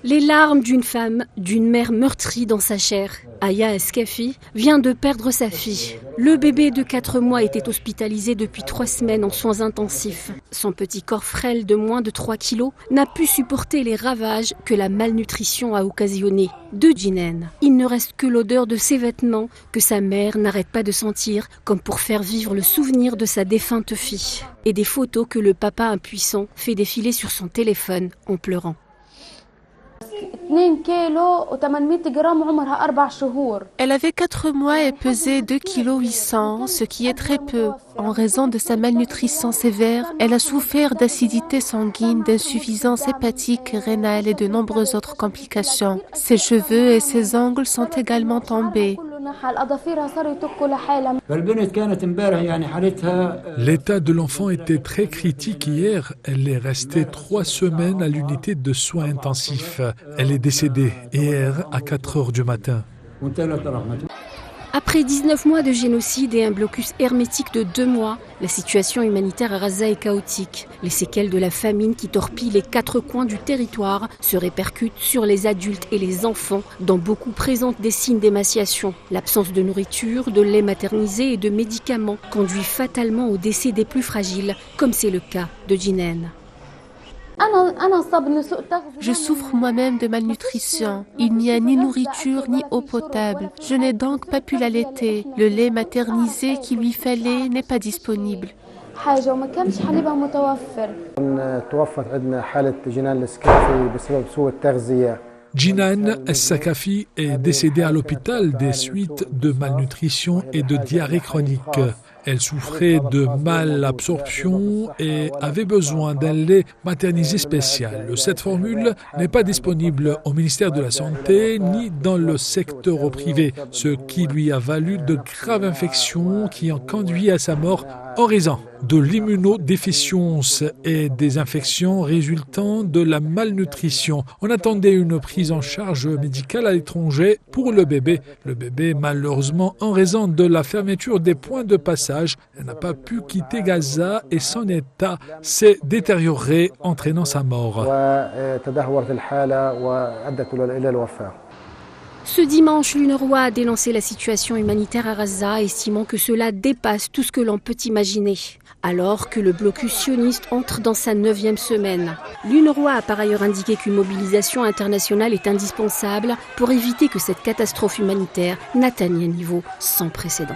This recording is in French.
Les larmes d'une femme, d'une mère meurtrie dans sa chair. Aya Eskafi vient de perdre sa fille. Le bébé de 4 mois était hospitalisé depuis 3 semaines en soins intensifs. Son petit corps frêle de moins de 3 kilos n'a pu supporter les ravages que la malnutrition a occasionnés. De Jinan, il ne reste que l'odeur de ses vêtements que sa mère n'arrête pas de sentir, comme pour faire vivre le souvenir de sa défunte fille. Et des photos que le papa impuissant fait défiler sur son téléphone en pleurant. Elle avait 4 mois et pesait 2,8 kg, ce qui est très peu. En raison de sa malnutrition sévère, elle a souffert d'acidité sanguine, d'insuffisance hépatique, rénale et de nombreuses autres complications. Ses cheveux et ses ongles sont également tombés. L'état de l'enfant était très critique hier. Elle est restée 3 semaines à l'unité de soins intensifs. Elle est décédée hier à 4 heures du matin. Après 19 mois de génocide et un blocus hermétique de 2 mois, la situation humanitaire à Gaza est chaotique. Les séquelles de la famine qui torpillent les 4 coins du territoire se répercutent sur les adultes et les enfants, dont beaucoup présentent des signes d'émaciation. L'absence de nourriture, de lait maternisé et de médicaments conduit fatalement au décès des plus fragiles, comme c'est le cas de Jinan. Je souffre moi-même de malnutrition. Il n'y a ni nourriture ni eau potable. Je n'ai donc pas pu l'allaiter. Le lait maternisé qu'il lui fallait n'est pas disponible. Jinan Eskafi est décédée à l'hôpital des suites de malnutrition et de diarrhée chronique. Elle souffrait de malabsorption et avait besoin d'un lait maternisé spécial. Cette formule n'est pas disponible au ministère de la Santé ni dans le secteur privé, ce qui lui a valu de graves infections qui ont conduit à sa mort en raison de l'immunodéficience et des infections résultant de la malnutrition. On attendait une prise en charge médicale à l'étranger pour le bébé. Le bébé, malheureusement, en raison de la fermeture des points de passage, n'a pas pu quitter Gaza et son état s'est détérioré, entraînant sa mort. Ce dimanche, l'UNRWA a dénoncé la situation humanitaire à Gaza, estimant que cela dépasse tout ce que l'on peut imaginer. Alors que le blocus sioniste entre dans sa 9e semaine. L'UNRWA a par ailleurs indiqué qu'une mobilisation internationale est indispensable pour éviter que cette catastrophe humanitaire n'atteigne un niveau sans précédent.